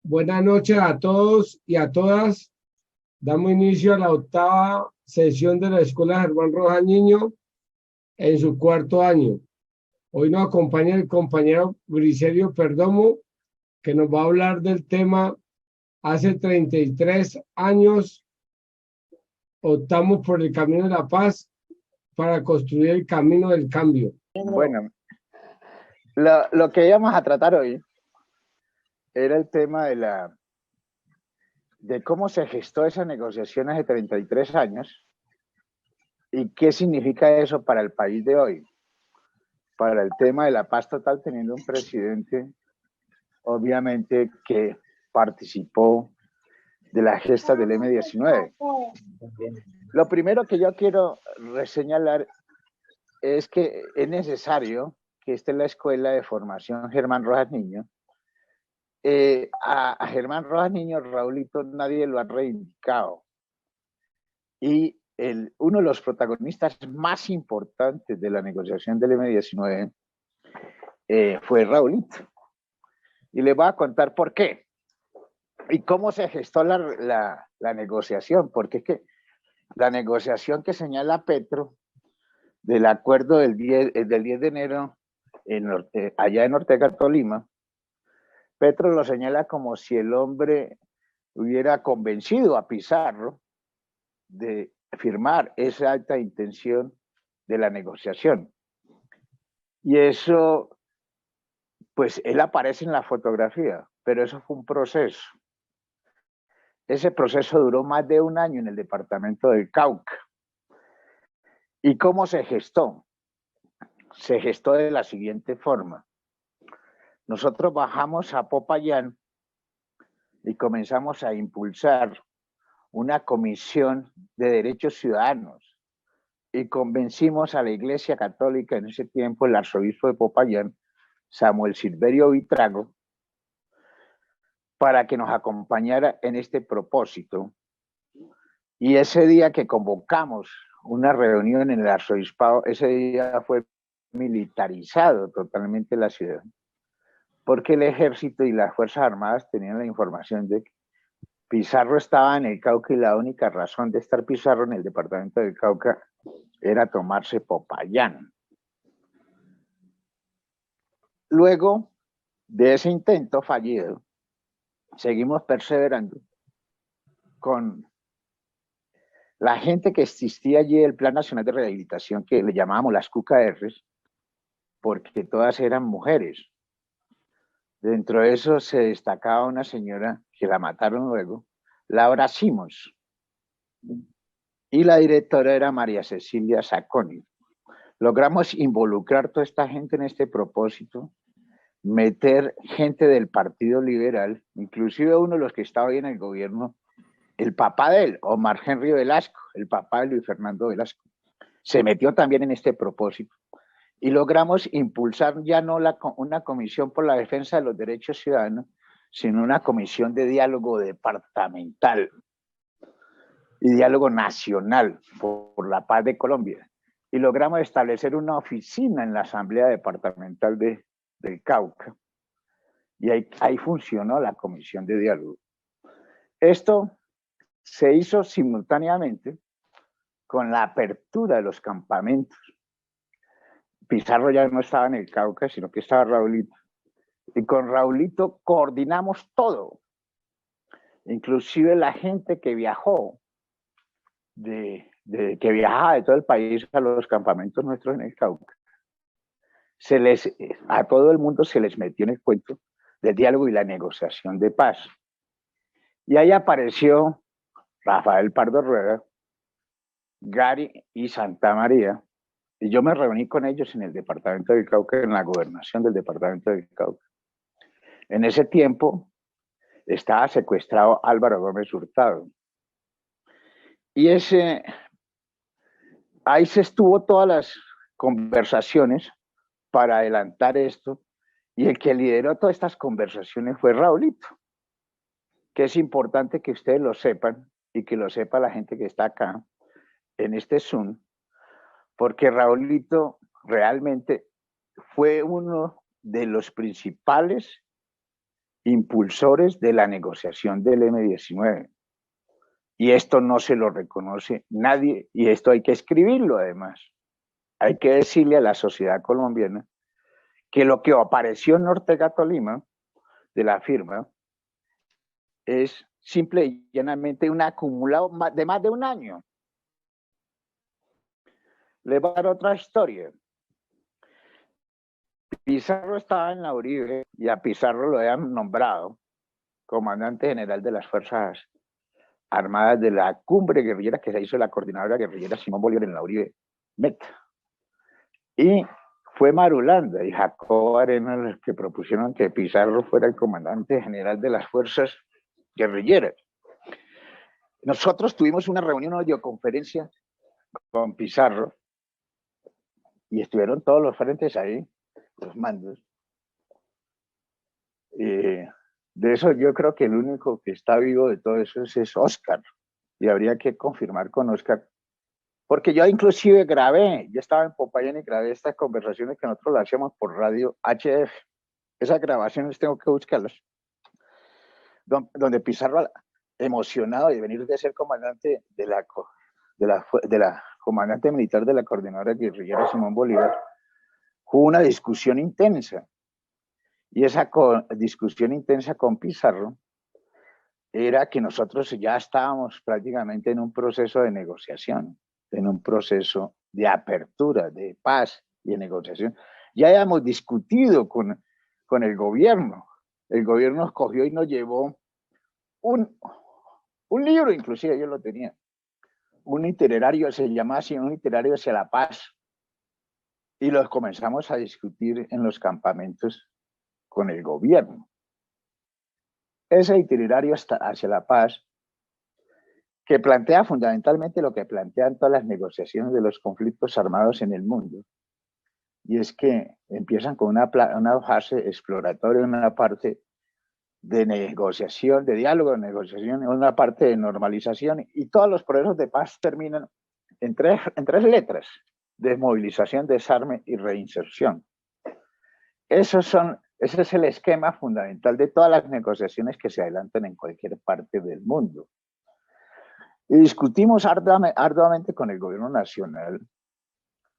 Buenas noches a todos y a todas. Damos inicio a la octava sesión de la Escuela Germán Rojas Niño en su cuarto año. Hoy nos acompaña el compañero Briserio Perdomo, que nos va a hablar del tema hace 33 años optamos por el camino de la paz para construir el camino del cambio. Bueno, lo que íbamos a tratar hoy era el tema de cómo se gestó esa negociación hace 33 años y qué significa eso para el país de hoy, para el tema de la paz total, teniendo un presidente, obviamente, que participó de la gesta del M-19. Lo primero que yo quiero reseñalar es que es necesario que esté en la Escuela de Formación Germán Rojas Niño. A Germán Rojas Niño, Raulito, nadie lo ha reivindicado. Y uno de los protagonistas más importantes de la negociación del M-19 fue Raulito. Y le voy a contar por qué y cómo se gestó la negociación, porque es que la negociación que señala Petro del acuerdo del 10 de enero allá en Ortega, Tolima, Petro lo señala como si el hombre hubiera convencido a Pizarro de firmar esa alta intención de la negociación. Y eso, pues él aparece en la fotografía, pero eso fue un proceso. Ese proceso duró más de un año en el departamento del Cauca. ¿Y cómo se gestó? Se gestó de la siguiente forma. Nosotros bajamos a Popayán y comenzamos a impulsar una comisión de derechos ciudadanos y convencimos a la Iglesia Católica en ese tiempo, el arzobispo de Popayán, Samuel Silverio Vitrago, para que nos acompañara en este propósito. Y ese día que convocamos una reunión en el arzobispado, ese día fue militarizado totalmente la ciudad, porque el ejército y las Fuerzas Armadas tenían la información de que Pizarro estaba en el Cauca y la única razón de estar Pizarro en el departamento del Cauca era tomarse Popayán. Luego de ese intento fallido, seguimos perseverando con la gente que existía allí del Plan Nacional de Rehabilitación, que le llamábamos las QKRs, porque todas eran mujeres. Dentro de eso se destacaba una señora que la mataron luego, Laura Simons, y la directora era María Cecilia Sacconi. Logramos involucrar toda esta gente en este propósito, meter gente del Partido Liberal, inclusive uno de los que estaba ahí en el gobierno, el papá de él, Omar Henry Velasco, el papá de Luis Fernando Velasco, se metió también en este propósito. Y logramos impulsar ya no una comisión por la defensa de los derechos ciudadanos, sino una comisión de diálogo departamental y diálogo nacional por la paz de Colombia. Y logramos establecer una oficina en la Asamblea Departamental del Cauca. Y ahí funcionó la comisión de diálogo. Esto se hizo simultáneamente con la apertura de los campamentos. Pizarro ya no estaba en el Cauca, sino que estaba Raulito. Y con Raulito coordinamos todo. Inclusive la gente que viajó, que viajaba de todo el país a los campamentos nuestros en el Cauca, a todo el mundo se les metió en el cuento del diálogo y la negociación de paz. Y ahí apareció Rafael Pardo Rueda, Gary y Santa María, y yo me reuní con ellos en el departamento del Cauca, en la gobernación del departamento del Cauca. En ese tiempo estaba secuestrado Álvaro Gómez Hurtado. Y ahí se estuvo todas las conversaciones para adelantar esto, y el que lideró todas estas conversaciones fue Raulito, que es importante que ustedes lo sepan y que lo sepa la gente que está acá en este Zoom, porque Raulito realmente fue uno de los principales impulsores de la negociación del M-19. Y esto no se lo reconoce nadie, y esto hay que escribirlo además. Hay que decirle a la sociedad colombiana que lo que apareció en Ortega Tolima, de la firma, es simple y llanamente un acumulado de más de un año. Le voy a dar otra historia. Pizarro estaba en la Uribe y a Pizarro lo habían nombrado comandante general de las Fuerzas Armadas de la cumbre guerrillera que se hizo la coordinadora guerrillera Simón Bolívar en la Uribe Meta. Y fue Marulanda y Jacobo Arenas los que propusieron que Pizarro fuera el comandante general de las fuerzas guerrilleras. Nosotros tuvimos una reunión, una videoconferencia con Pizarro y estuvieron todos los frentes ahí, los mandos. De eso yo creo que el único que está vivo de todo eso es Oscar, y habría que confirmar con Oscar, porque yo inclusive grabé, yo estaba en Popayán y grabé estas conversaciones que nosotros las hacíamos por radio HF. Esas grabaciones tengo que buscarlas, donde Pizarro, emocionado de venir de ser comandante de la comandante militar de la coordinadora guerrillera Simón Bolívar, hubo una discusión intensa. Y esa discusión intensa con Pizarro era que nosotros ya estábamos prácticamente en un proceso de negociación, en un proceso de apertura, de paz y de negociación. Ya habíamos discutido con el gobierno. El gobierno nos cogió y nos llevó un libro, inclusive yo lo tenía, un itinerario, se llamaba así, un itinerario hacia la paz. Y los comenzamos a discutir en los campamentos con el gobierno. Ese itinerario hacia la paz, que plantea fundamentalmente lo que plantean todas las negociaciones de los conflictos armados en el mundo, y es que empiezan con una fase exploratoria, una parte de negociación, de diálogo, de negociación, una parte de normalización, y todos los procesos de paz terminan en tres letras: desmovilización, desarme y reinserción. Ese es el esquema fundamental de todas las negociaciones que se adelantan en cualquier parte del mundo. Y discutimos arduamente con el gobierno nacional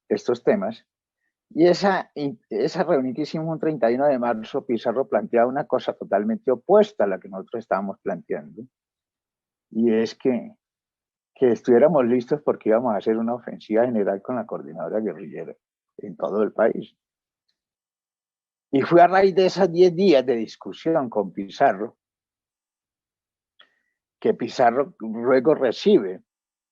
estos temas, y esa reunión que hicimos un 31 de marzo, Pizarro planteaba una cosa totalmente opuesta a la que nosotros estábamos planteando, y es que estuviéramos listos porque íbamos a hacer una ofensiva general con la coordinadora guerrillera en todo el país. Y fue a raíz de esos 10 días de discusión con Pizarro que Pizarro luego recibe,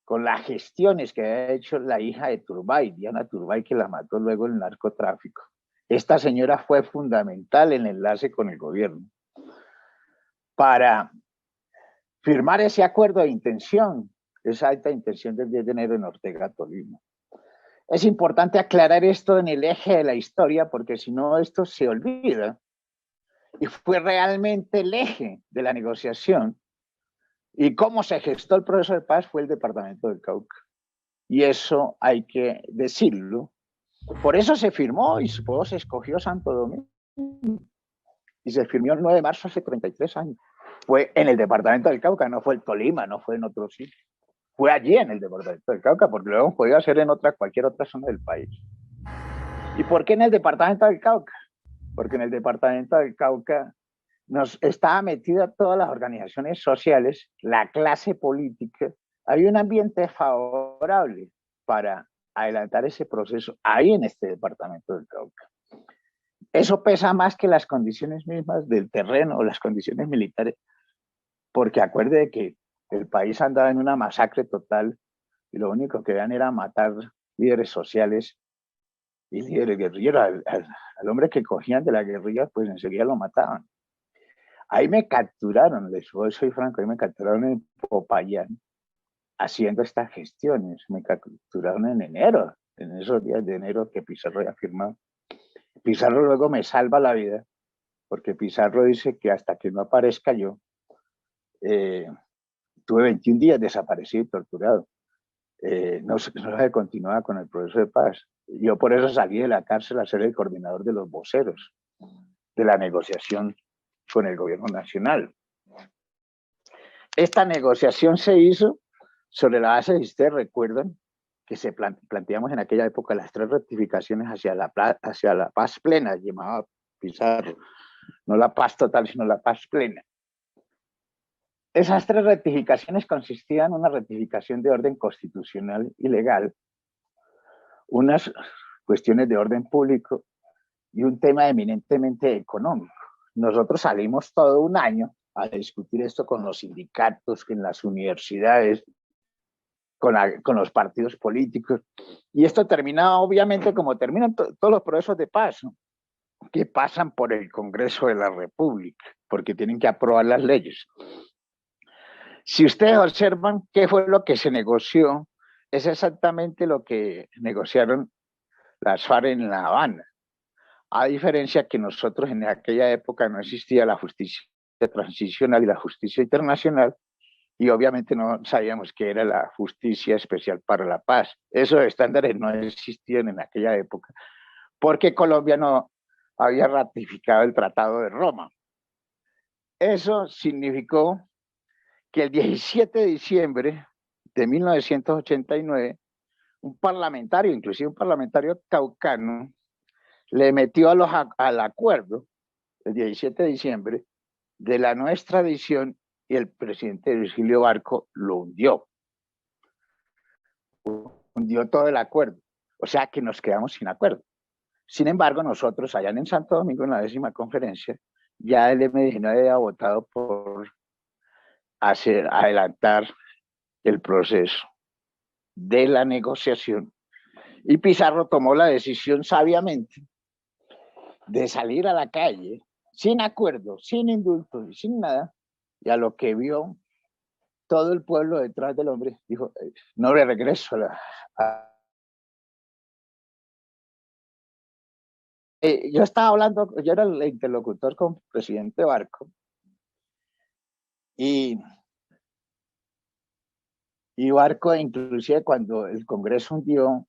con las gestiones que ha hecho la hija de Turbay, Diana Turbay, que la mató luego el narcotráfico. Esta señora fue fundamental en el enlace con el gobierno para firmar ese acuerdo de intención, esa alta intención del 10 de enero en Ortega Tolima. Es importante aclarar esto en el eje de la historia, porque si no esto se olvida. Y fue realmente el eje de la negociación. Y cómo se gestó el proceso de paz fue el departamento del Cauca. Y eso hay que decirlo. Por eso se firmó y se escogió Santo Domingo. Y se firmó el 9 de marzo hace 33 años. Fue en el departamento del Cauca, no fue el Tolima, no fue en otro sitio. Fue allí en el departamento del Cauca, porque lo hemos podido hacer en cualquier otra zona del país. ¿Y por qué en el departamento del Cauca? Porque en el departamento del Cauca estaba metida todas las organizaciones sociales, la clase política. Había un ambiente favorable para adelantar ese proceso ahí en este departamento del Cauca. Eso pesa más que las condiciones mismas del terreno o las condiciones militares, porque acuerde que el país andaba en una masacre total y lo único que vean era matar líderes sociales y líderes guerrilleros. Al hombre que cogían de la guerrilla, pues enseguida lo mataban. Ahí me capturaron, les soy franco, ahí me capturaron en Popayán haciendo estas gestiones. Me capturaron en enero, en esos días de enero que Pizarro había firmado. Pizarro luego me salva la vida, porque Pizarro dice que hasta que no aparezca yo, tuve 21 días desaparecido y torturado. No se continuaba con el proceso de paz. Yo por eso salí de la cárcel a ser el coordinador de los voceros de la negociación con el gobierno nacional. Esta negociación se hizo sobre la base, si ustedes recuerdan, que se planteamos en aquella época las 3 rectificaciones hacia la paz plena, llamaba Pizarro, no la paz total, sino la paz plena. Esas 3 rectificaciones consistían en una rectificación de orden constitucional y legal, unas cuestiones de orden público y un tema eminentemente económico. Nosotros salimos todo un año a discutir esto con los sindicatos, en las universidades, con los partidos políticos. Y esto termina, obviamente, como terminan todos los procesos de paz, ¿no?, que pasan por el Congreso de la República, porque tienen que aprobar las leyes. Si ustedes observan qué fue lo que se negoció, es exactamente lo que negociaron las FARC en La Habana. A diferencia que nosotros en aquella época no existía la justicia transicional y la justicia internacional, y obviamente no sabíamos qué era la justicia especial para la paz. Esos estándares no existían en aquella época, porque Colombia no había ratificado el Tratado de Roma. Eso significó que el 17 de diciembre de 1989, un parlamentario, inclusive un parlamentario caucano, le metió al acuerdo, el 17 de diciembre, de la no extradición, y el presidente Virgilio Barco lo hundió. Hundió todo el acuerdo. O sea que nos quedamos sin acuerdo. Sin embargo, nosotros allá en Santo Domingo, en la 10ª conferencia, ya el M19 había votado por adelantar el proceso de la negociación. Y Pizarro tomó la decisión sabiamente de salir a la calle sin acuerdo, sin indulto y sin nada, y a lo que vio todo el pueblo detrás del hombre, dijo, no le regreso yo estaba hablando, yo era el interlocutor con el presidente Barco, y Barco, inclusive cuando el Congreso hundió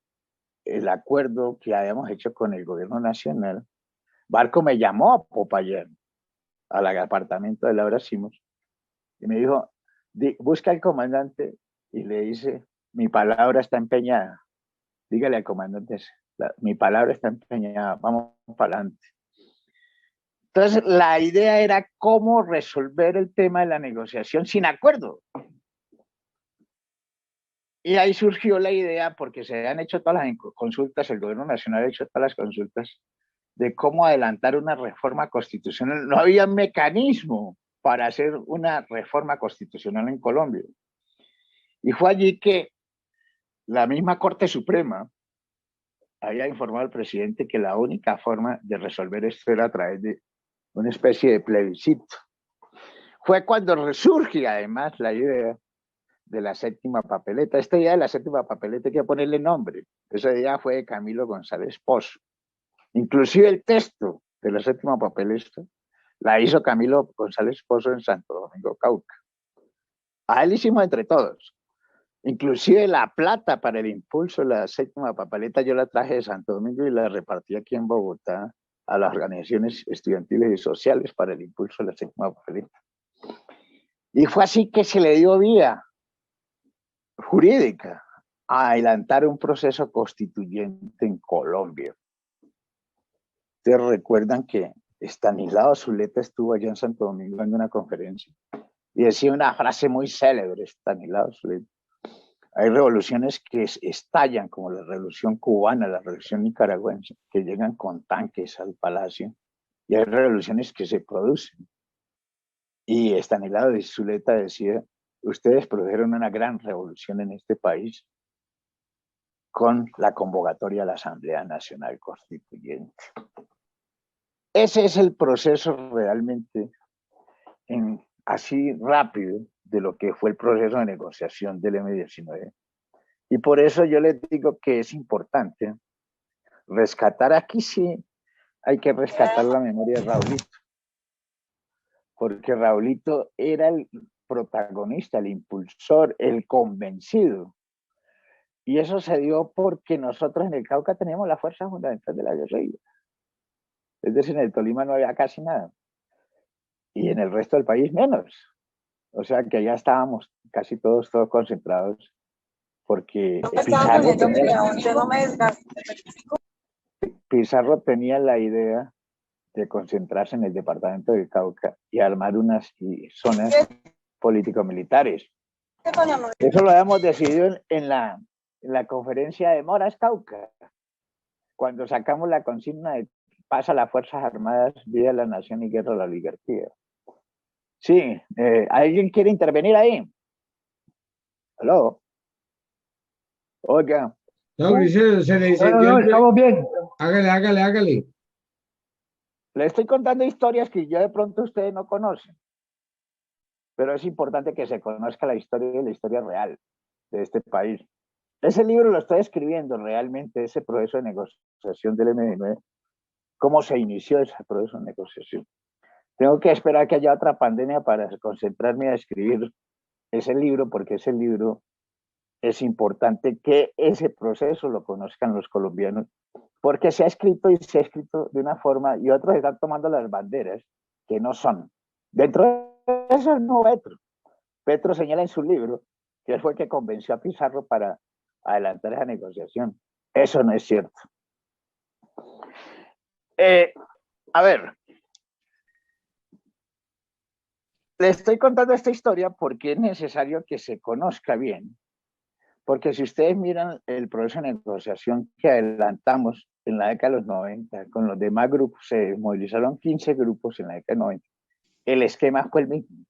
el acuerdo que habíamos hecho con el gobierno nacional, Barco me llamó a Popayán, al apartamento de Laura Simos, y me dijo, busca al comandante y le dice, mi palabra está empeñada. Dígale al comandante, mi palabra está empeñada, vamos para adelante. Entonces, la idea era cómo resolver el tema de la negociación sin acuerdo. Y ahí surgió la idea, porque se han hecho todas las consultas, el gobierno nacional ha hecho todas las consultas, de cómo adelantar una reforma constitucional. No había mecanismo para hacer una reforma constitucional en Colombia. Y fue allí que la misma Corte Suprema había informado al presidente que la única forma de resolver esto era a través de una especie de plebiscito. Fue cuando resurge además la idea de la 7ª papeleta. Esta idea de la 7ª papeleta hay que ponerle nombre. Esa idea fue de Camilo González Pozo. Inclusive el texto de la 7ª papeleta la hizo Camilo González Pozo en Santo Domingo, Cauca. A él hicimos entre todos. Inclusive la plata para el impulso de la 7ª papeleta yo la traje de Santo Domingo y la repartí aquí en Bogotá a las organizaciones estudiantiles y sociales para el impulso de la 7ª papeleta. Y fue así que se le dio vía jurídica a adelantar un proceso constituyente en Colombia. Ustedes recuerdan que Estanislao Zuleta estuvo allá en Santo Domingo dando una conferencia y decía una frase muy célebre, Estanislao Zuleta: hay revoluciones que estallan, como la revolución cubana, la revolución nicaragüense, que llegan con tanques al palacio, y hay revoluciones que se producen. Y Estanislao Zuleta decía, ustedes produjeron una gran revolución en este país con la convocatoria a la Asamblea Nacional Constituyente. Ese es el proceso realmente así rápido de lo que fue el proceso de negociación del M19. Y por eso yo les digo que es importante rescatar, aquí sí hay que rescatar la memoria de Raulito, porque Raulito era el protagonista, el impulsor, el convencido. Y eso se dio porque nosotros en el Cauca teníamos la fuerza fundamental de la guerrilla. Es decir, en el Tolima no había casi nada. y en el resto del país menos. O sea que allá estábamos casi todos concentrados porque Pizarro tenía la idea de concentrarse en el departamento del Cauca y armar unas zonas político-militares. Eso lo habíamos decidido en la conferencia de Moras Cauca, cuando sacamos la consigna de paz a las Fuerzas Armadas, vida a la nación y guerra a la oligarquía. Sí, ¿alguien quiere intervenir ahí? ¿Aló? Oiga. No, Mauricio, se le incendió. No, estamos bien. Hágale. Le estoy contando historias que yo de pronto ustedes no conocen. Pero es importante que se conozca la historia y la historia real de este país. Ese libro lo estoy escribiendo realmente, ese proceso de negociación del M19, cómo se inició ese proceso de negociación. Tengo que esperar que haya otra pandemia para concentrarme a escribir ese libro, porque ese libro es importante que ese proceso lo conozcan los colombianos, porque se ha escrito y se ha escrito de una forma y otros están tomando las banderas que no son. Dentro de eso es no Petro. Petro señala en su libro que fue el que convenció a Pizarro para adelantar esa negociación. Eso no es cierto. A ver, le estoy contando esta historia porque es necesario que se conozca bien. Porque si ustedes miran el proceso de negociación que adelantamos en la década de los 90, con los demás grupos, se movilizaron 15 grupos en la década de 90, el esquema fue el mismo.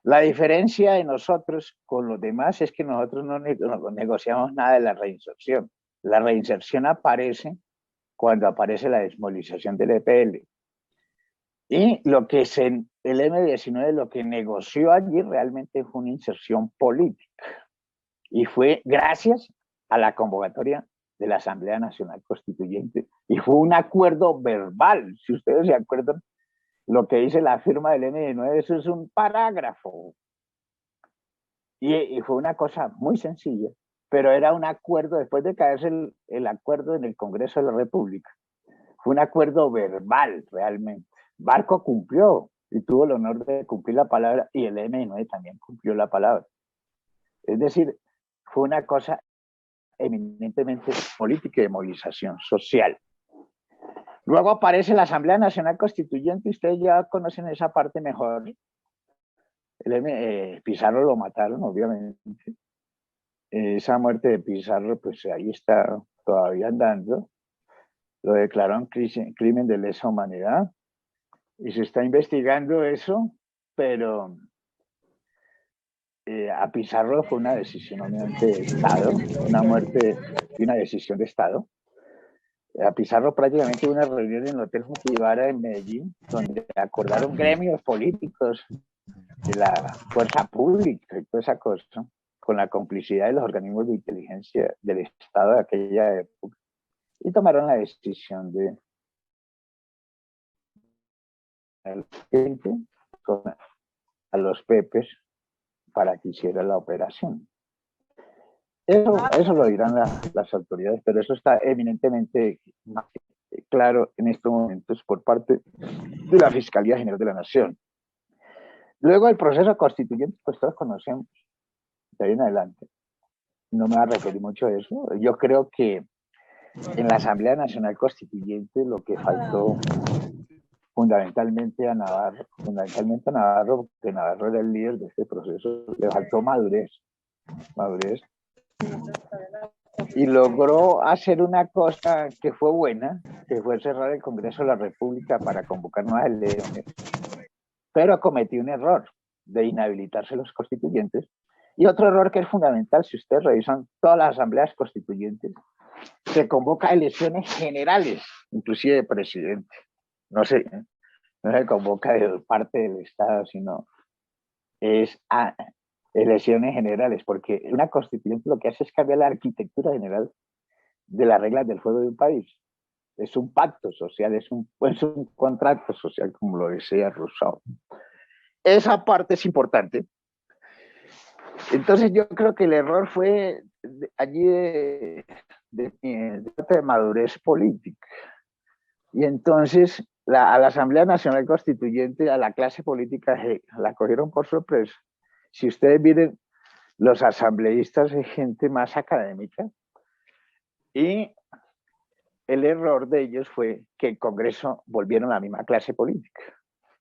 La diferencia de nosotros con los demás es que nosotros no negociamos nada de la reinserción. La reinserción aparece cuando aparece la desmovilización del EPL. Y lo que el M19 lo que negoció allí realmente fue una inserción política. Y fue gracias a la convocatoria de la Asamblea Nacional Constituyente. Y fue un acuerdo verbal. Si ustedes se acuerdan, lo que dice la firma del M19, eso es un parágrafo. Y fue una cosa muy sencilla, pero era un acuerdo, después de caerse el acuerdo en el Congreso de la República. Fue un acuerdo verbal, realmente. Barco cumplió y tuvo el honor de cumplir la palabra, y el M19 también cumplió la palabra. Es decir, fue una cosa eminentemente política y de movilización social. Luego aparece la Asamblea Nacional Constituyente, ustedes ya conocen esa parte mejor. Pizarro lo mataron, obviamente. Esa muerte de Pizarro, pues ahí está todavía andando. Lo declararon crimen de lesa humanidad y se está investigando eso, pero a Pizarro fue una decisión obviamente de Estado, una muerte y una decisión de Estado. A Pizarro prácticamente hubo una reunión en el Hotel Fujiwara en Medellín, donde acordaron gremios políticos de la fuerza pública y toda esa cosa, con la complicidad de los organismos de inteligencia del Estado de aquella época, y tomaron la decisión de a los Pepes para que hiciera la operación. Eso lo dirán las autoridades, pero eso está eminentemente claro en estos momentos por parte de la Fiscalía General de la Nación. Luego el proceso constituyente, pues todos conocemos, de ahí en adelante. No me voy a referir mucho a eso. Yo creo que en la Asamblea Nacional Constituyente lo que faltó fundamentalmente a Navarro, porque Navarro era el líder de este proceso, le faltó madurez, y logró hacer una cosa que fue buena, que fue cerrar el Congreso de la República para convocar nuevas elecciones, pero cometió un error de inhabilitarse los constituyentes, y otro error que es fundamental, si ustedes revisan todas las asambleas constituyentes, se convoca elecciones generales, inclusive de presidente. No se convoca de parte del Estado, sino es a elecciones generales, porque una constituyente lo que hace es cambiar la arquitectura general de las reglas del juego de un país. Es un pacto social, es un contrato social, como lo decía Rousseau. Esa parte es importante. Entonces yo creo que el error fue allí de madurez política. Y entonces a la Asamblea Nacional Constituyente, a la clase política, la cogieron por sorpresa. Si ustedes miren, los asambleístas es gente más académica y el error de ellos fue que el Congreso volvieron a la misma clase política.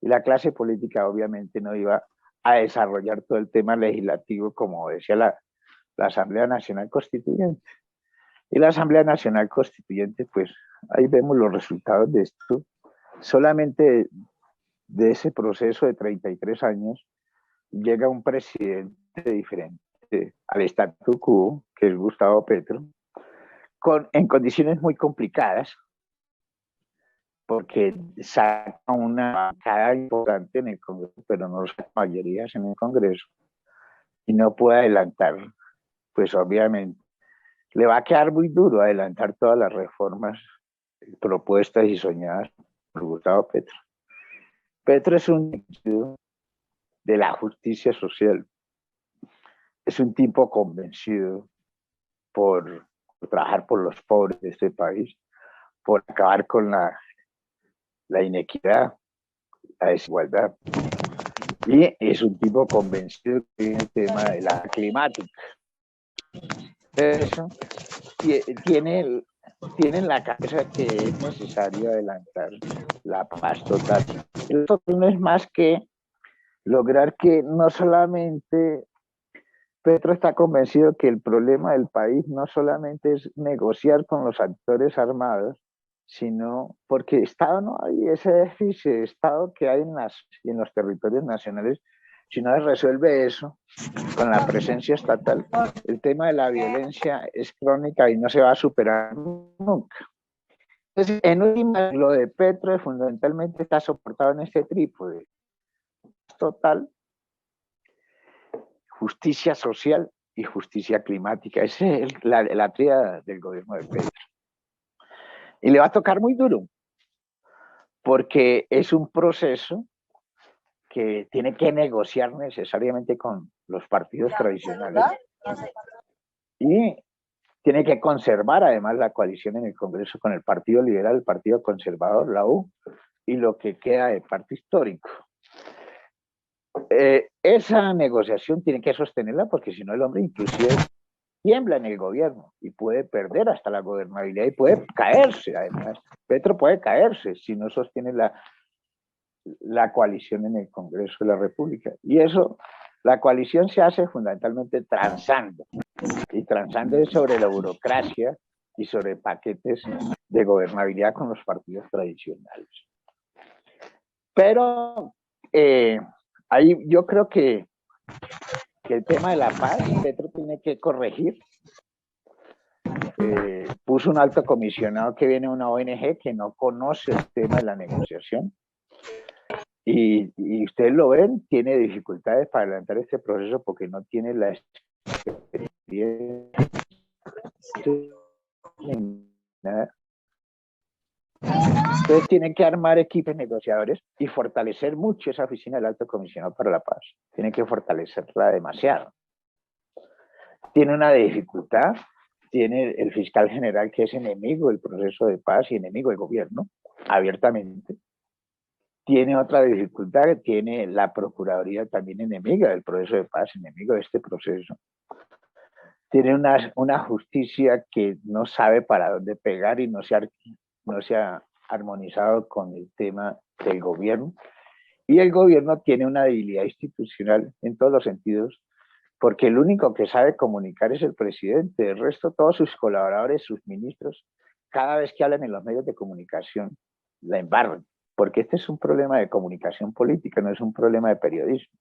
Y la clase política obviamente no iba a desarrollar todo el tema legislativo como decía la Asamblea Nacional Constituyente. Y la Asamblea Nacional Constituyente, pues ahí vemos los resultados de esto. Solamente de ese proceso de 33 años llega un presidente diferente al statu quo, que es Gustavo Petro, en condiciones muy complicadas, porque saca una bancada importante en el Congreso, pero no saca mayorías en el Congreso, y no puede adelantar, pues obviamente le va a quedar muy duro adelantar todas las reformas propuestas y soñadas por Gustavo Petro. Petro es un individuo de la justicia social, es un tipo convencido por trabajar por los pobres de este país, por acabar con la inequidad, la desigualdad. Y es un tipo convencido en el tema de la climática. Eso tiene en la cabeza que es necesario adelantar la paz total. Esto no es más que lograr que no solamente Petro está convencido que el problema del país no solamente es negociar con los actores armados, sino porque Estado no hay ese déficit de Estado que hay en los territorios nacionales, si no se resuelve eso con la presencia estatal. El tema de la violencia es crónica y no se va a superar nunca. Entonces, en última, lo de Petro fundamentalmente está soportado en este trípode total, justicia social y justicia climática. Esa es la tríada del gobierno de Petro. Y le va a tocar muy duro, porque es un proceso que tiene que negociar necesariamente con los partidos tradicionales y tiene que conservar además la coalición en el Congreso con el Partido Liberal, el Partido Conservador, la U, y lo que queda de parte histórico. Esa negociación tiene que sostenerla porque si no el hombre inclusive tiembla en el gobierno y puede perder hasta la gobernabilidad y puede caerse además. Petro puede caerse si no sostiene la coalición en el Congreso de la República. Y eso, la coalición se hace fundamentalmente transando. Y transando es sobre la burocracia y sobre paquetes de gobernabilidad con los partidos tradicionales. Pero ahí yo creo que el tema de la paz, Petro tiene que corregir. Puso un alto comisionado que viene de una ONG que no conoce el tema de la negociación. Y ustedes lo ven, tiene dificultades para adelantar este proceso porque no tiene la experiencia. Entonces tienen que armar equipos negociadores y fortalecer mucho esa oficina del Alto Comisionado para la Paz. Tienen que fortalecerla demasiado. Tiene una dificultad, tiene el fiscal general que es enemigo del proceso de paz y enemigo del gobierno, abiertamente. Tiene otra dificultad que tiene la Procuraduría también enemiga del proceso de paz, enemigo de este proceso. Tiene una justicia que no sabe para dónde pegar y no se ha armonizado con el tema del gobierno. Y el gobierno tiene una debilidad institucional en todos los sentidos, porque el único que sabe comunicar es el presidente. El resto, todos sus colaboradores, sus ministros, cada vez que hablan en los medios de comunicación, la embarran, porque este es un problema de comunicación política, no es un problema de periodismo.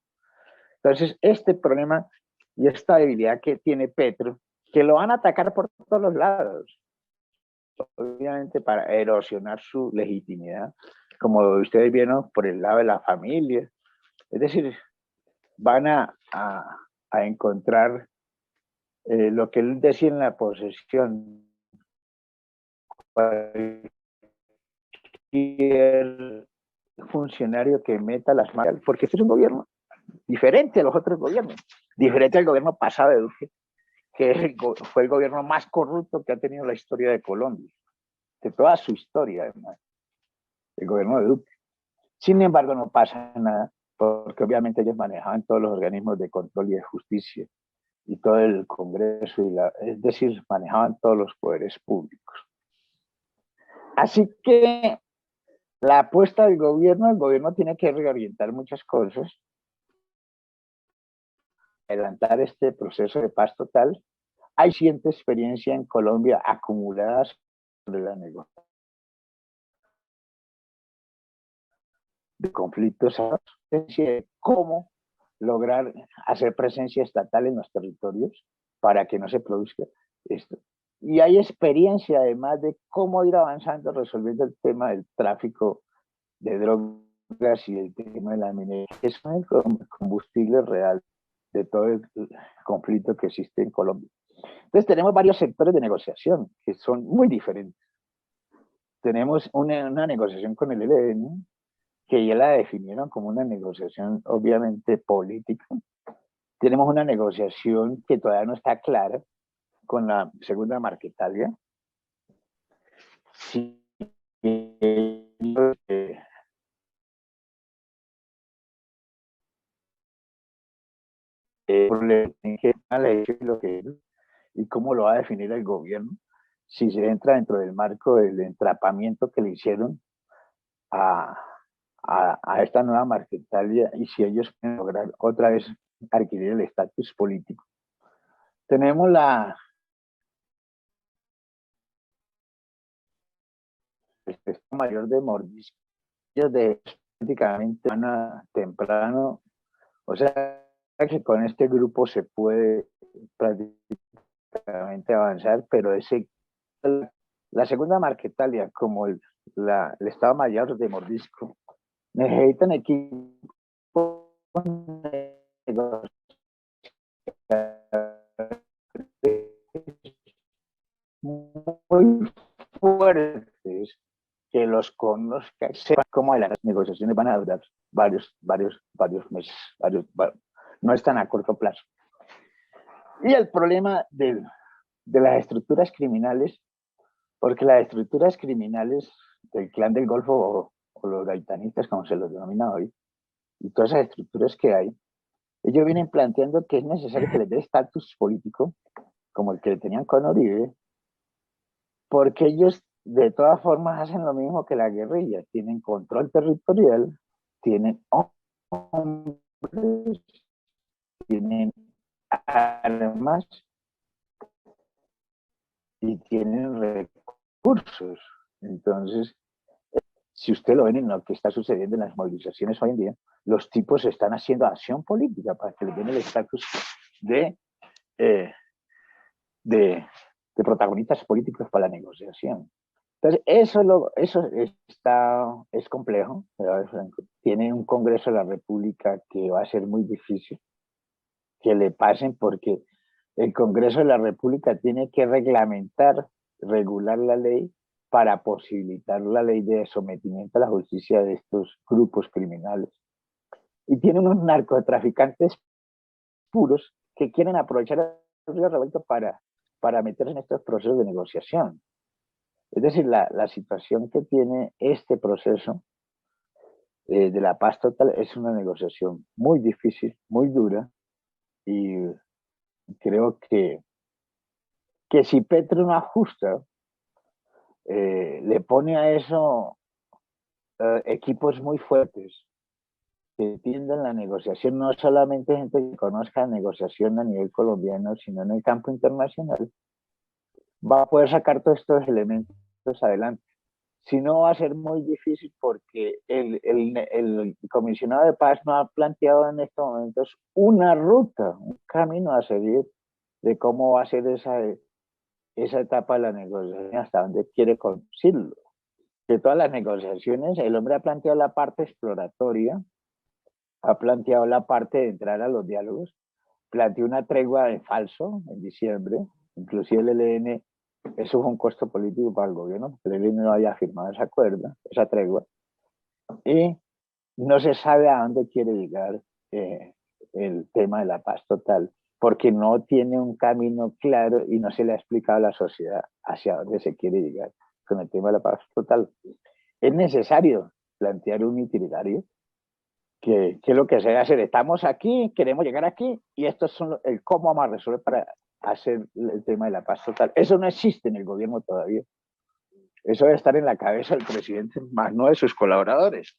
Entonces, este problema y esta debilidad que tiene Petro, que lo van a atacar por todos los lados, obviamente para erosionar su legitimidad, como ustedes vieron por el lado de la familia. Es decir, van a encontrar lo que él decía en la posesión, cualquier funcionario que meta las manos, porque este es un gobierno diferente a los otros gobiernos, diferente al gobierno pasado de Duque, que fue el gobierno más corrupto que ha tenido la historia de Colombia, de toda su historia además. el gobierno de Duque. Sin embargo, no pasa nada, porque obviamente ellos manejaban todos los organismos de control y de justicia y todo el Congreso, es decir, manejaban todos los poderes públicos. Así que la apuesta del gobierno, el gobierno tiene que reorientar muchas cosas, adelantar este proceso de paz total. Hay cierta experiencia en Colombia acumulada sobre la negociación de conflictos, de cómo lograr hacer presencia estatal en los territorios para que no se produzca esto. Y hay experiencia además de cómo ir avanzando resolviendo el tema del tráfico de drogas y el tema de la minería, que es el combustible real de todo el conflicto que existe en Colombia. Entonces tenemos varios sectores de negociación que son muy diferentes. Tenemos una negociación con el ELN, que ya la definieron como una negociación obviamente política. Tenemos una negociación que todavía no está clara con la segunda Marquetalia. Si y cómo lo va a definir el gobierno, si se entra dentro del marco del entrapamiento que le hicieron a esta nueva Marquetalia y si ellos pueden lograr otra vez adquirir el estatus político. Tenemos el Estado Mayor de Mordisco, de prácticamente temprano, o sea que con este grupo se puede prácticamente avanzar, pero la segunda Marquetalia, como el Estado Mayor de Mordisco, necesitan equipos muy fuertes que los conozcan, sepan cómo las negociaciones van a durar varios meses, no están a corto plazo. Y el problema de las estructuras criminales, porque las estructuras criminales del Clan del Golfo o los gaitanistas, como se los denomina hoy, y todas esas estructuras que hay, ellos vienen planteando que es necesario que les dé estatus político, como el que le tenían con Uribe, porque ellos de todas formas hacen lo mismo que la guerrilla, tienen control territorial, tienen hombres, tienen armas y tienen recursos. Entonces, si usted lo ve en lo que está sucediendo en las movilizaciones hoy en día, los tipos están haciendo acción política para que les den el estatus de protagonistas políticos para la negociación. Entonces, eso es complejo. Tiene un Congreso de la República que va a ser muy difícil que le pasen porque el Congreso de la República tiene que reglamentar, regular la ley para posibilitar la ley de sometimiento a la justicia de estos grupos criminales. Y tiene unos narcotraficantes puros que quieren aprovechar el río revuelto para meterse en estos procesos de negociación. Es decir, la situación que tiene este proceso de la paz total es una negociación muy difícil, muy dura, y creo que si Petro no ajusta, le pone a eso equipos muy fuertes que entiendan la negociación, no solamente gente que conozca la negociación a nivel colombiano, sino en el campo internacional, va a poder sacar todos estos elementos adelante. Si no, va a ser muy difícil porque el comisionado de paz no ha planteado en estos momentos una ruta, un camino a seguir de cómo va a ser esa etapa de la negociación, hasta dónde quiere conducirlo. De todas las negociaciones, el hombre ha planteado la parte exploratoria, ha planteado la parte de entrar a los diálogos, planteó una tregua de falso en diciembre, inclusive el ELN, eso fue un costo político para el gobierno, porque el ELN no había firmado esa tregua, y no se sabe a dónde quiere llegar el tema de la paz total, porque no tiene un camino claro y no se le ha explicado a la sociedad hacia dónde se quiere llegar con el tema de la paz total. es necesario plantear un itinerario que es lo que se debe hacer. Estamos aquí, queremos llegar aquí, y esto es el cómo vamos a resolver para hacer el tema de la paz total. Eso no existe en el gobierno todavía. Eso debe estar en la cabeza del presidente, más no de sus colaboradores.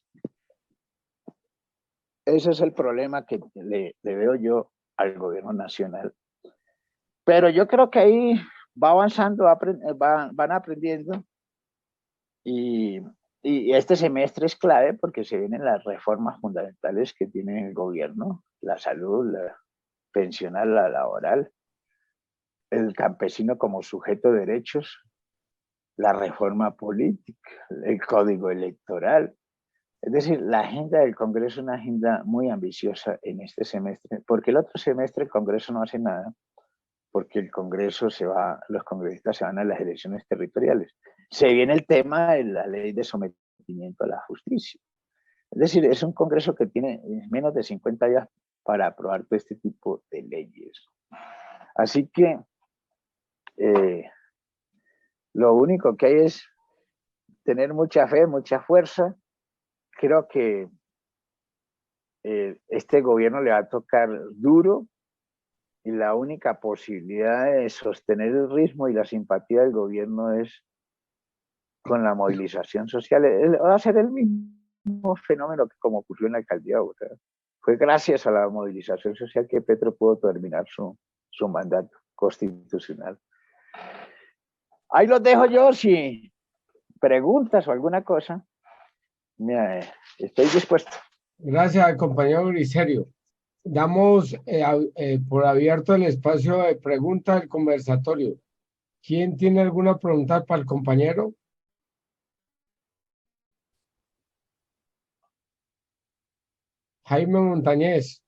Ese es el problema que le veo yo al gobierno nacional. Pero yo creo que ahí va avanzando, van aprendiendo, y este semestre es clave porque se vienen las reformas fundamentales que tiene el gobierno: la salud, la pensional, la laboral, el campesino como sujeto de derechos, la reforma política, el código electoral. Es decir, la agenda del Congreso es una agenda muy ambiciosa en este semestre, porque el otro semestre el Congreso no hace nada, porque el Congreso los congresistas se van a las elecciones territoriales. Se viene el tema de la ley de sometimiento a la justicia. Es decir, es un Congreso que tiene menos de 50 días para aprobar todo este tipo de leyes. Así que lo único que hay es tener mucha fe, mucha fuerza. Creo que este gobierno le va a tocar duro, y la única posibilidad de sostener el ritmo y la simpatía del gobierno es con la movilización social. Va a ser el mismo fenómeno que como ocurrió en la alcaldía de Bogotá. Fue gracias a la movilización social que Petro pudo terminar su mandato constitucional. Ahí los dejo yo. Si preguntas o alguna cosa, estoy dispuesto. Gracias, compañero Griserio. Damos por abierto el espacio de preguntas del conversatorio. ¿Quién tiene alguna pregunta para el compañero? Jaime Montañez.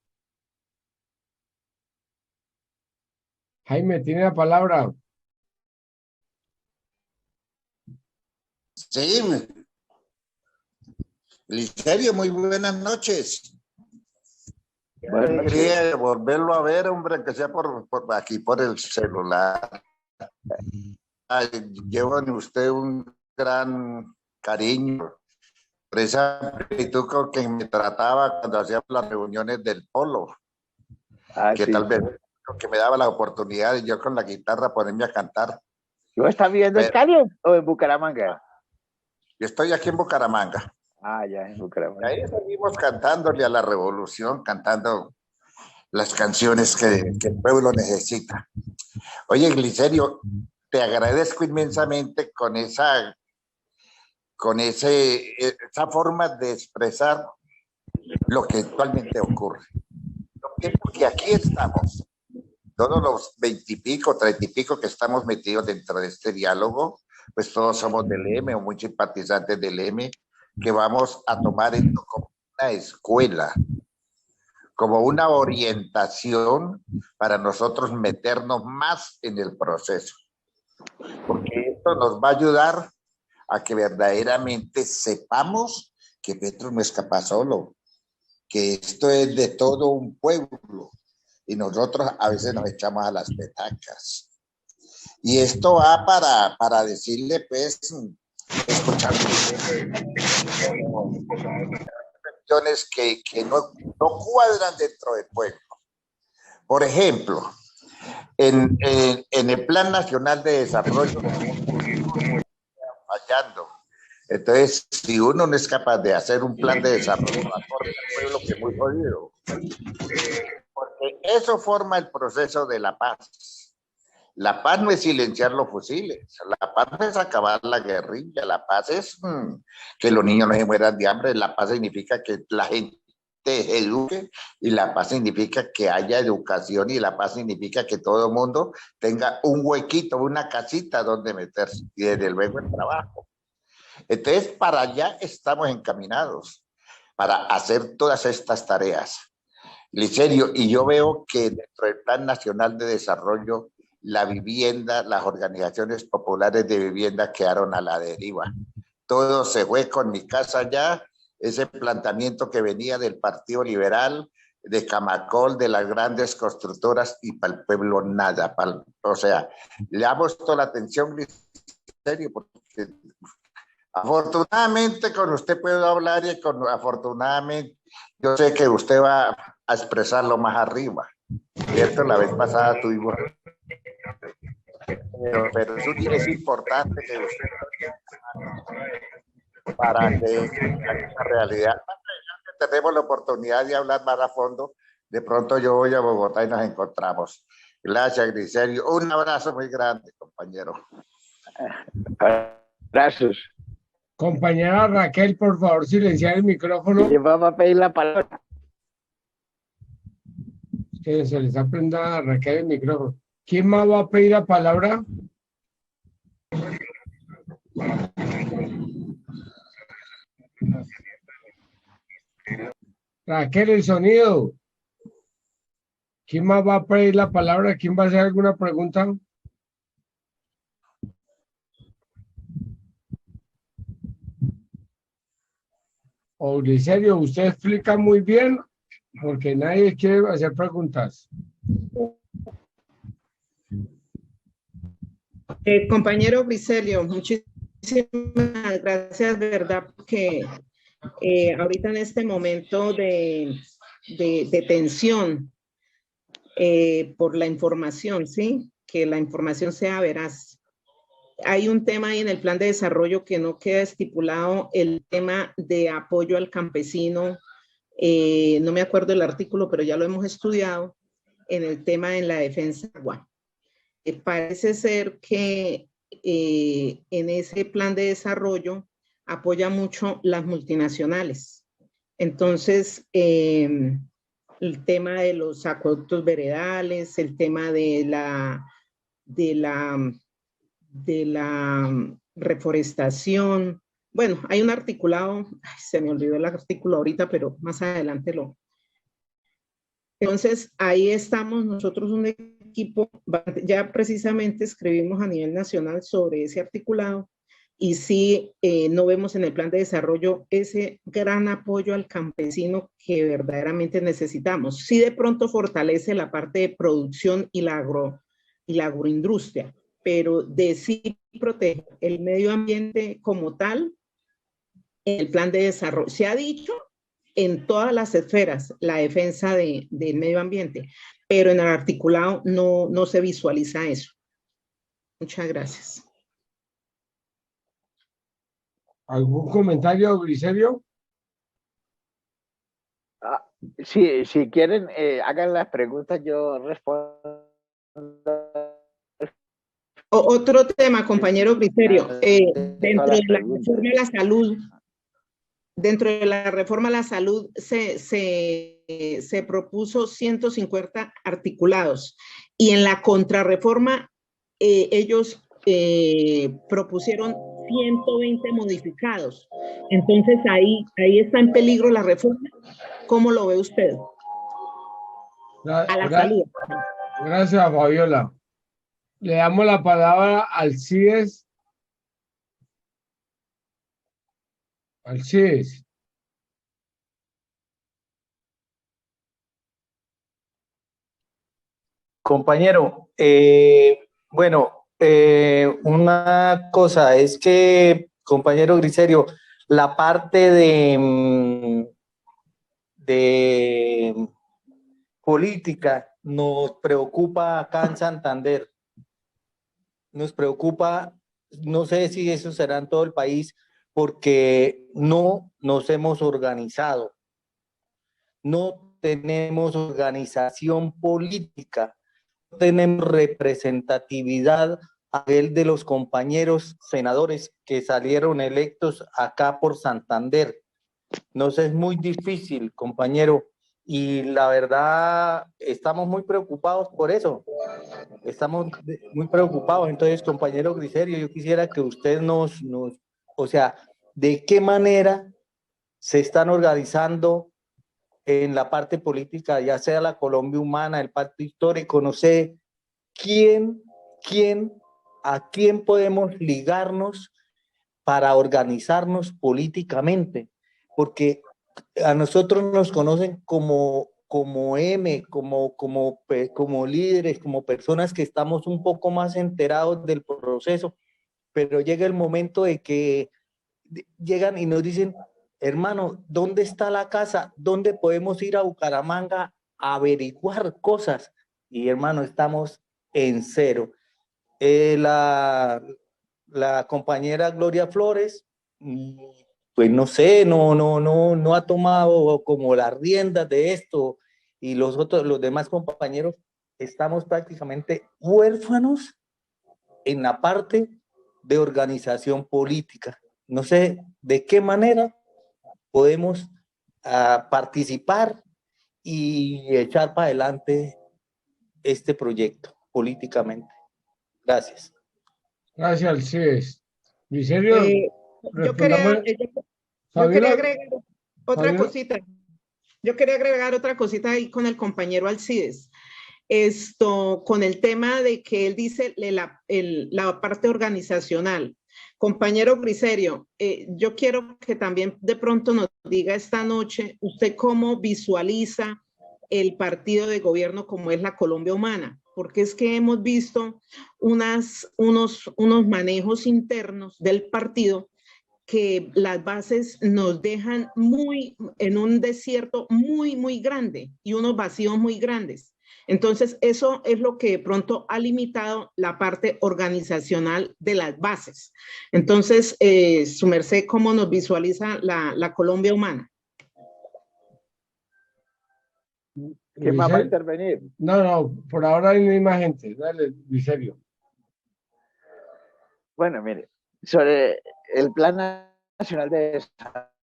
Jaime, tiene la palabra. Sí, Ligerio, muy buenas noches. Qué alegría de volverlo a ver, hombre, que sea por aquí, por el celular. Ay, llevo en usted un gran cariño por esa actitud con que me trataba cuando hacíamos las reuniones del polo, que sí, tal vez que me daba la oportunidad de yo con la guitarra ponerme a cantar. ¿Lo está viviendo en Cali o en Bucaramanga? Yo estoy aquí en Bucaramanga. Ah, ya, en Bucaramanga. Y ahí seguimos cantándole a la revolución, cantando las canciones que el pueblo necesita. Oye, Glicerio, te agradezco inmensamente con esa forma de expresar lo que actualmente ocurre. Porque aquí estamos, todos los 20 y pico, 30 y pico que estamos metidos dentro de este diálogo, pues todos somos del M o muy simpatizantes del M, que vamos a tomar esto como una escuela, como una orientación para nosotros meternos más en el proceso. Porque esto nos va a ayudar a que verdaderamente sepamos que Petro no escapa solo, que esto es de todo un pueblo y nosotros a veces nos echamos a las petacas. Y esto va para decirle, pues, escuchar que no cuadran dentro del pueblo. Por ejemplo, en el Plan Nacional de Desarrollo fallando. Entonces, si uno no es capaz de hacer un plan de desarrollo, acorde al pueblo, que es muy jodido. Porque eso forma el proceso de la paz. La paz no es silenciar los fusiles, la paz es acabar la guerrilla, la paz es que los niños no se mueran de hambre, la paz significa que la gente se eduque, y la paz significa que haya educación, y la paz significa que todo el mundo tenga un huequito, una casita donde meterse, y desde luego el trabajo. Entonces, para allá estamos encaminados, para hacer todas estas tareas. Licerio, y yo veo que dentro del Plan Nacional de Desarrollo, la vivienda, las organizaciones populares de vivienda quedaron a la deriva. Todo se fue con Mi Casa Ya, ese planteamiento que venía del Partido Liberal, de Camacol, de las grandes constructoras, y para el pueblo nada. O sea, le ha puesto la atención, Licerio, porque Afortunadamente con usted puedo hablar y afortunadamente yo sé que usted va a expresarlo más arriba, ¿cierto? La vez pasada tuvimos, pero es importante que usted para que esa realidad, tenemos la oportunidad de hablar más a fondo. De pronto yo voy a Bogotá y nos encontramos. Gracias, Griselio. Un abrazo muy grande, compañero. Gracias. Compañera Raquel, por favor, silenciar el micrófono. ¿Quién va a pedir la palabra? Que se les aprenda a Raquel el micrófono. ¿Quién más va a pedir la palabra? Raquel, el sonido. ¿Quién más va a pedir la palabra? ¿Quién va a hacer alguna pregunta? O Griselio, usted explica muy bien porque nadie quiere hacer preguntas. Compañero Bricelio, muchísimas gracias, de verdad, porque ahorita en este momento de tensión por la información, ¿sí? Que la información sea veraz. Hay un tema ahí en el plan de desarrollo que no queda estipulado, el tema de apoyo al campesino. No me acuerdo el artículo, pero ya lo hemos estudiado en el tema en la defensa del agua. Parece ser que en ese plan de desarrollo apoya mucho las multinacionales. Entonces, el tema de los acueductos veredales, el tema de la reforestación. Bueno, hay un articulado, se me olvidó el artículo ahorita, pero más adelante lo. Entonces, ahí estamos nosotros un equipo, ya precisamente escribimos a nivel nacional sobre ese articulado y sí no vemos en el plan de desarrollo ese gran apoyo al campesino que verdaderamente necesitamos. Sí de pronto fortalece la parte de producción y la agroindustria, pero de sí protege el medio ambiente como tal, el plan de desarrollo. Se ha dicho en todas las esferas la defensa del medio ambiente, pero en el articulado no se visualiza eso. Muchas gracias. ¿Algún comentario, Griselio? Sí, si quieren, hagan las preguntas, yo respondo. Otro tema, compañero Griselio, dentro de la reforma a la salud, se propuso 150 articulados y en la contrarreforma ellos propusieron 120 modificados. Entonces ahí está en peligro la reforma. ¿Cómo lo ve usted? A la salud. Gracias, Fabiola. Le damos la palabra al CIES. Al CIES. Compañero, bueno, una cosa es que, compañero Griselio, la parte de política nos preocupa acá en Santander. Nos preocupa, no sé si eso será en todo el país, porque no nos hemos organizado. No tenemos organización política. Tenemos representatividad a nivel de los compañeros senadores que salieron electos acá por Santander. Nos es muy difícil, compañero, y la verdad estamos muy preocupados por eso. Estamos muy preocupados. Entonces, compañero Griselio, yo quisiera que usted o sea, ¿de qué manera se están organizando en la parte política, ya sea la Colombia Humana, el Pacto Histórico? No sé a quién podemos ligarnos para organizarnos políticamente, porque a nosotros nos conocen como líderes, como personas que estamos un poco más enterados del proceso, pero llega el momento de que llegan y nos dicen, hermano, ¿dónde está la casa? ¿Dónde podemos ir a Bucaramanga a averiguar cosas? Y hermano, estamos en cero. La compañera Gloria Flores, pues no sé, no ha tomado como las riendas de esto, y los demás compañeros estamos prácticamente huérfanos en la parte de organización política. No sé de qué manera podemos participar y echar para adelante este proyecto políticamente. Gracias. Gracias, Alcides. Miserio, Yo quería, respondamos. yo quería Fabiola, agregar otra Fabiola, cosita. Yo quería agregar otra cosita ahí con el compañero Alcides. Esto, con el tema de que él dice la parte organizacional. Compañero Griserio, yo quiero que también de pronto nos diga esta noche usted cómo visualiza el partido de gobierno como es la Colombia Humana, porque es que hemos visto unos manejos internos del partido que las bases nos dejan en un desierto muy grande y unos vacíos muy grandes. Entonces, eso es lo que de pronto ha limitado la parte organizacional de las bases. Entonces, su merced, ¿cómo nos visualiza la Colombia humana? ¿Quién más va a intervenir? No, por ahora no hay más gente. Dale, Miserio. Bueno, mire, sobre el Plan Nacional de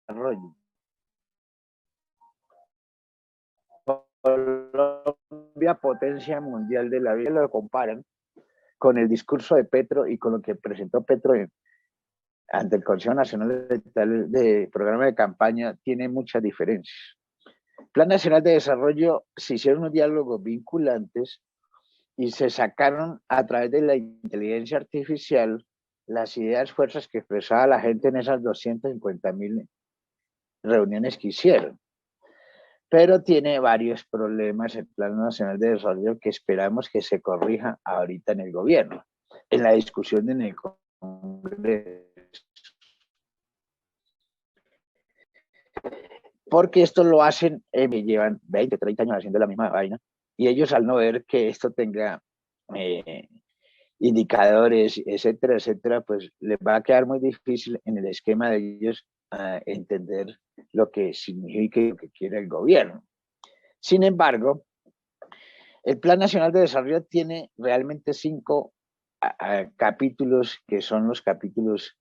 Desarrollo. Colombia, potencia mundial de la vida, lo comparan con el discurso de Petro y con lo que presentó Petro ante el Consejo Nacional de Programa de Campaña, tiene muchas diferencias. Plan Nacional de Desarrollo, se hicieron unos diálogos vinculantes y se sacaron a través de la inteligencia artificial las ideas, fuerzas que expresaba la gente en esas 250.000 reuniones que hicieron. Pero tiene varios problemas el Plan Nacional de Desarrollo que esperamos que se corrija ahorita en el gobierno, en la discusión en el Congreso. Porque esto lo hacen, me llevan 20, 30 años haciendo la misma vaina, y ellos al no ver que esto tenga indicadores, etcétera, etcétera, pues les va a quedar muy difícil en el esquema de ellos entender lo que significa y lo que quiere el gobierno. Sin embargo, el Plan Nacional de Desarrollo tiene realmente 5 capítulos que son los capítulos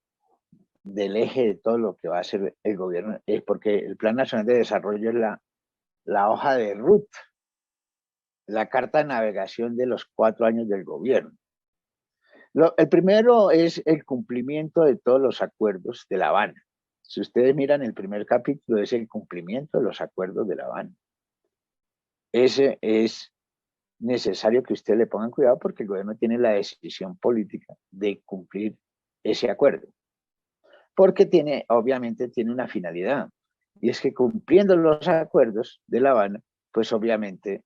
del eje de todo lo que va a hacer el gobierno, porque el Plan Nacional de Desarrollo es la hoja de ruta, la carta de navegación de los 4 años del gobierno. El primero es el cumplimiento de todos los acuerdos de La Habana. Si ustedes miran el primer capítulo, es el cumplimiento de los acuerdos de La Habana. Ese es necesario que ustedes le pongan cuidado porque el gobierno tiene la decisión política de cumplir ese acuerdo. Porque obviamente tiene una finalidad, y es que cumpliendo los acuerdos de La Habana, pues obviamente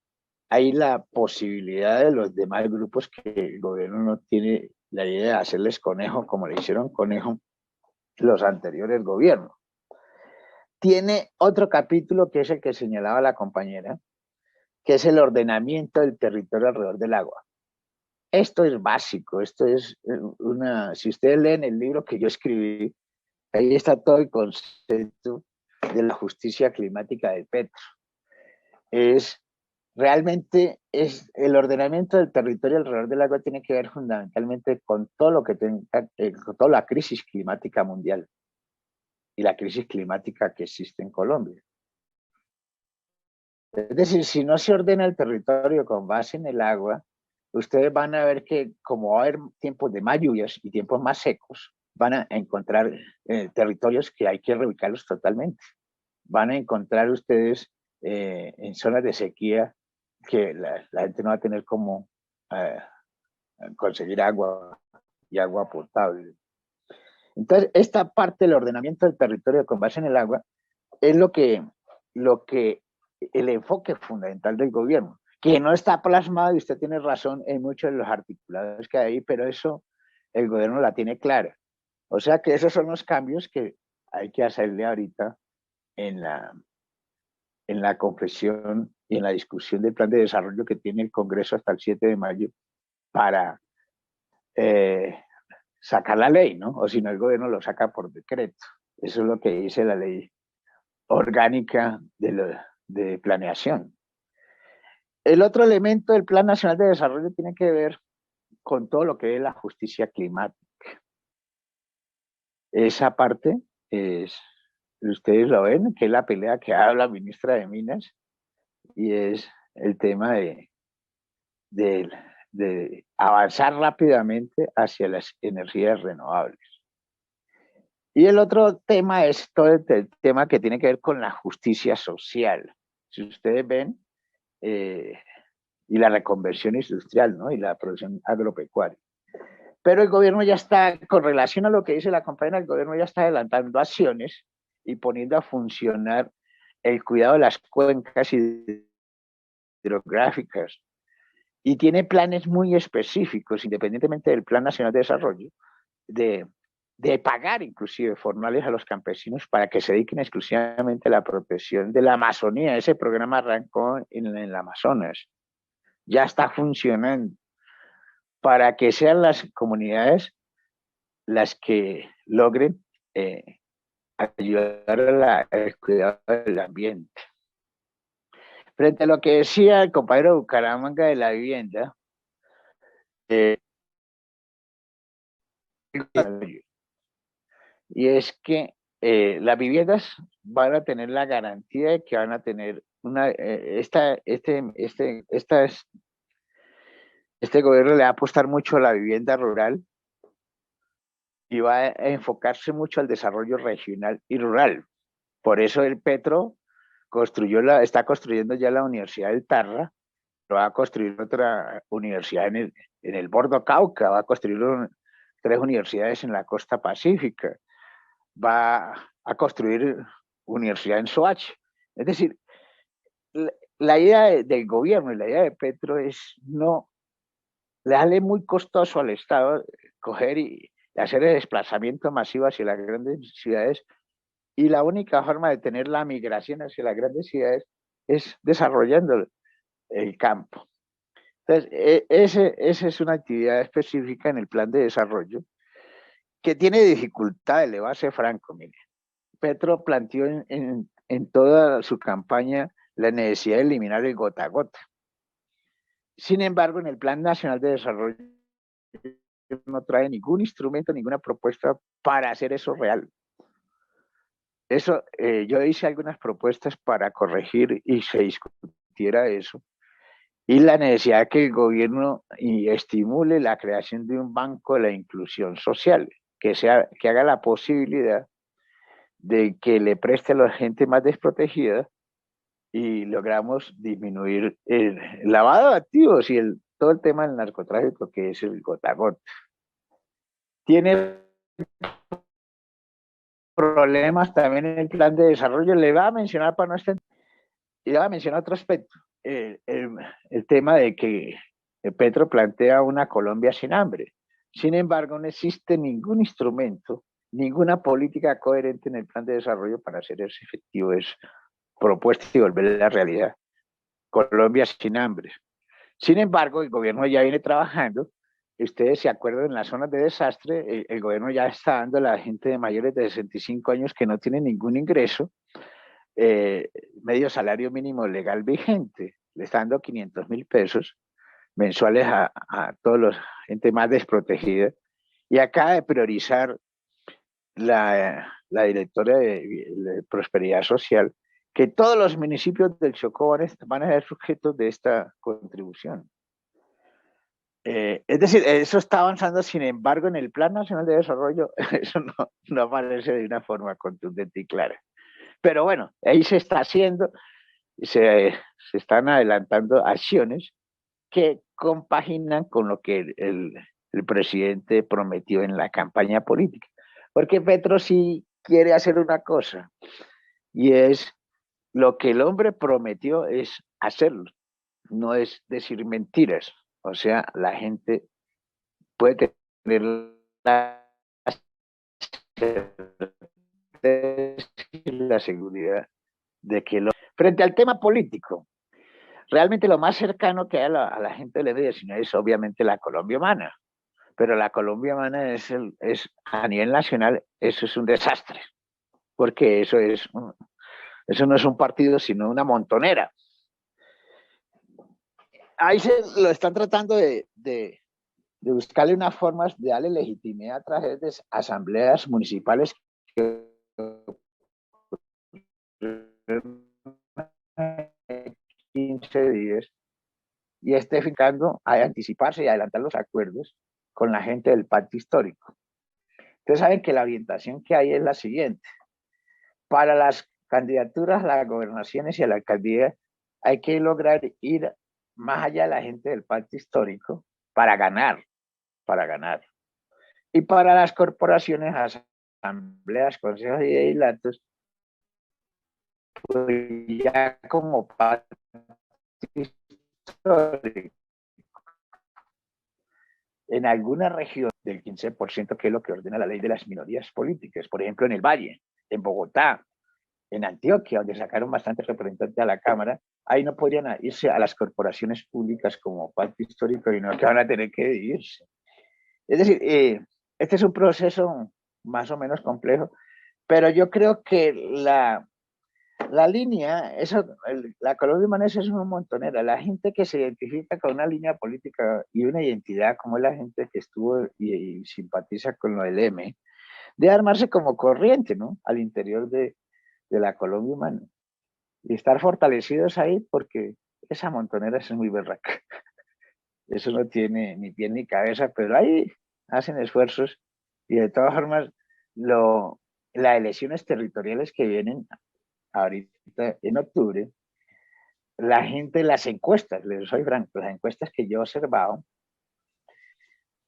hay la posibilidad de los demás grupos que el gobierno no tiene la idea de hacerles conejo como le hicieron conejo los anteriores gobiernos. Tiene otro capítulo que es el que señalaba la compañera, que es el ordenamiento del territorio alrededor del agua. Esto es básico, esto es si ustedes leen el libro que yo escribí, ahí está todo el concepto de la justicia climática de Petro. Realmente es el ordenamiento del territorio alrededor del agua tiene que ver fundamentalmente con todo lo que con toda la crisis climática mundial y la crisis climática que existe en Colombia. Es decir, si no se ordena el territorio con base en el agua, ustedes van a ver que como va a haber tiempos de más lluvias y tiempos más secos, van a encontrar territorios que hay que reubicarlos totalmente. Van a encontrar ustedes en zonas de sequía que la gente no va a tener cómo conseguir agua y agua potable. Entonces, esta parte del ordenamiento del territorio con base en el agua es lo que el enfoque fundamental del gobierno, que no está plasmado, y usted tiene razón, en muchos de los articulados que hay, pero eso el gobierno la tiene clara. O sea que esos son los cambios que hay que hacerle ahorita en la confesión y en la discusión del plan de desarrollo que tiene el Congreso hasta el 7 de mayo para sacar la ley, ¿no? O si no, el gobierno lo saca por decreto. Eso es lo que dice la ley orgánica de planeación. El otro elemento del Plan Nacional de Desarrollo tiene que ver con todo lo que es la justicia climática. Esa parte es, ustedes lo ven, que es la pelea que ha dado la ministra de Minas, y es el tema de avanzar rápidamente hacia las energías renovables. Y el otro tema es todo el tema que tiene que ver con la justicia social. Si ustedes ven, y la reconversión industrial, ¿no? Y la producción agropecuaria. Pero el gobierno ya está, con relación a lo que dice la compañera, el gobierno ya está adelantando acciones y poniendo a funcionar el cuidado de las cuencas hidrográficas. Y tiene planes muy específicos, independientemente del Plan Nacional de Desarrollo, de pagar inclusive formales a los campesinos para que se dediquen exclusivamente a la protección de la Amazonía. Ese programa arrancó en el Amazonas. Ya está funcionando para que sean las comunidades las que logren ayudar al cuidado del ambiente. Frente a lo que decía el compañero Bucaramanga de la vivienda, y es que las viviendas van a tener la garantía de que van a tener este gobierno le va a apostar mucho a la vivienda rural y va a enfocarse mucho al desarrollo regional y rural. Por eso el Petro está construyendo ya la Universidad del Tarra, va a construir otra universidad en el Bordo Cauca, va a construir 3 universidades en la costa pacífica, va a construir universidad en Soacha. Es decir, la idea del gobierno y la idea de Petro es no le sale muy costoso al Estado coger y hacer el desplazamiento masivo hacia las grandes ciudades, y la única forma de tener la migración hacia las grandes ciudades es desarrollando el campo. Entonces, esa es una actividad específica en el plan de desarrollo que tiene dificultades, le voy a ser franco, mire. Petro planteó en toda su campaña la necesidad de eliminar el gota a gota. Sin embargo, en el Plan Nacional de Desarrollo no trae ningún instrumento, ninguna propuesta para hacer eso real. Eso, yo hice algunas propuestas para corregir y se discutiera eso. Y la necesidad de que el gobierno estimule la creación de un banco de la inclusión social, que haga la posibilidad de que le preste a la gente más desprotegida y logramos disminuir el lavado de activos y todo el tema del narcotráfico, que es el gota a gota. Tiene problemas también en el plan de desarrollo. Le va a mencionar para no estar, y le va a mencionar otro aspecto, el tema de que Petro plantea una Colombia sin hambre. Sin embargo, no existe ningún instrumento, ninguna política coherente en el plan de desarrollo para hacer eso efectivo, es propuesta y volver a la realidad. Colombia sin hambre. Sin embargo, el gobierno ya viene trabajando. Ustedes se acuerdan, en las zonas de desastre, el gobierno ya está dando a la gente de mayores de 65 años que no tienen ningún ingreso, medio salario mínimo legal vigente. Le está dando 500.000 pesos mensuales a toda la gente más desprotegida. Y acaba de priorizar la directora de Prosperidad Social que todos los municipios del Chocó van a ser sujetos de esta contribución. Es decir, eso está avanzando, sin embargo, en el Plan Nacional de Desarrollo, eso no aparece de una forma contundente y clara. Pero bueno, ahí se está haciendo, se están adelantando acciones que compaginan con lo que el presidente prometió en la campaña política. Porque Petro sí quiere hacer una cosa, y es lo que el hombre prometió es hacerlo, no es decir mentiras. O sea, la gente puede tener la y la seguridad de que frente al tema político, realmente lo más cercano que hay a la gente del M19 es obviamente la Colombia Humana, pero la Colombia Humana es a nivel nacional, eso es un desastre, porque eso no es un partido, sino una montonera. Ahí se lo están tratando de buscarle unas formas de darle legitimidad a través de asambleas municipales que 15 días y esté fijando a anticiparse y adelantar los acuerdos con la gente del pacto histórico. Ustedes saben que la orientación que hay es la siguiente. Para las candidaturas a las gobernaciones y a la alcaldía hay que lograr ir más allá de la gente del pacto histórico para ganar. Y para las corporaciones, asambleas, consejos y legislatos, pues ya como pacto histórico, en alguna región del 15%, que es lo que ordena la ley de las minorías políticas, por ejemplo en el Valle, en Bogotá, en Antioquia, donde sacaron bastantes representantes a la Cámara, ahí no podrían irse a las corporaciones públicas como pacto histórico, y no que van a tener que irse. Es decir, este es un proceso más o menos complejo, pero yo creo que la línea, la Colombia Humana es una montonera. La gente que se identifica con una línea política y una identidad, como es la gente que estuvo y simpatiza con lo del M, de armarse como corriente, ¿no? Al interior de la Colombia Humana. Y estar fortalecidos ahí, porque esa montonera es muy berraca. Eso no tiene ni pie ni cabeza, pero ahí hacen esfuerzos y de todas formas las elecciones territoriales que vienen ahorita en octubre, la gente, las encuestas, les soy franco, las encuestas que yo he observado,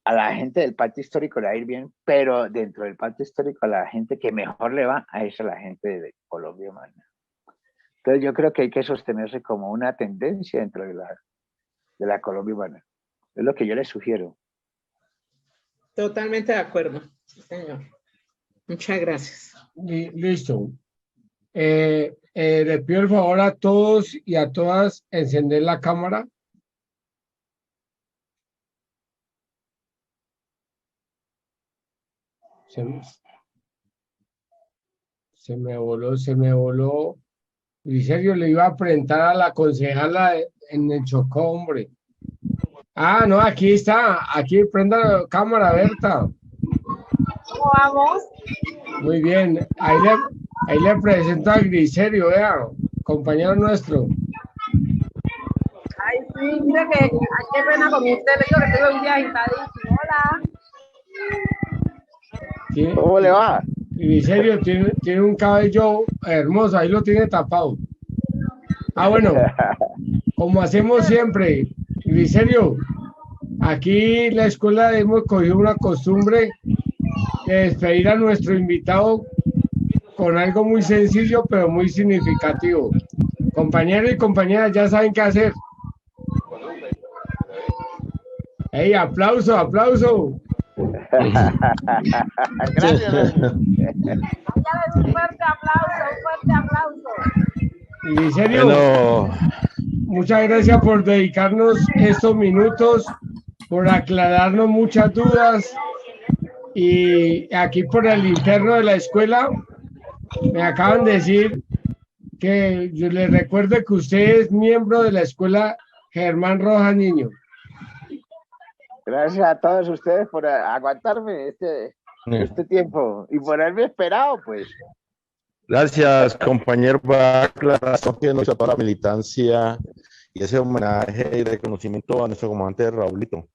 a la gente del pacto histórico le va a ir bien, pero dentro del pacto histórico a la gente que mejor le va a es a la gente de Colombia Humana. Entonces yo creo que hay que sostenerse como una tendencia dentro de la Colombia Humana. Es lo que yo les sugiero. Totalmente de acuerdo, sí, señor. Muchas gracias. Listo. Le pido el favor a todos y a todas encender la cámara. Se me voló. En serio, le iba a presentar a la concejala en el Chocó, hombre. Ah, no, aquí está. Aquí prenda la cámara, Berta. ¿Cómo vamos? Muy bien. Ahí le presento a Griserio, vea, compañero nuestro. Ay, sí, mire que, ay, qué pena con usted, le digo que estoy un día agitadísimo. Hola. ¿Cómo le va? Griserio tiene un cabello hermoso, ahí lo tiene tapado. Ah, bueno, como hacemos siempre, Griserio, aquí en la escuela hemos cogido una costumbre de despedir a nuestro invitado con algo muy sencillo, pero muy significativo. Compañeros y compañeras, ya saben qué hacer. ¡Ey, aplauso, aplauso! Gracias. Un fuerte aplauso. Y en serio, bueno, muchas gracias por dedicarnos estos minutos, por aclararnos muchas dudas. Y aquí por el interno de la escuela me acaban de decir que yo les recuerdo que usted es miembro de la escuela Germán Rojas Niño. Gracias a todos ustedes por aguantarme este tiempo y por haberme esperado, pues. Gracias, compañero, por la aclaración que nos hizo toda la militancia y ese homenaje y reconocimiento a nuestro comandante Raulito.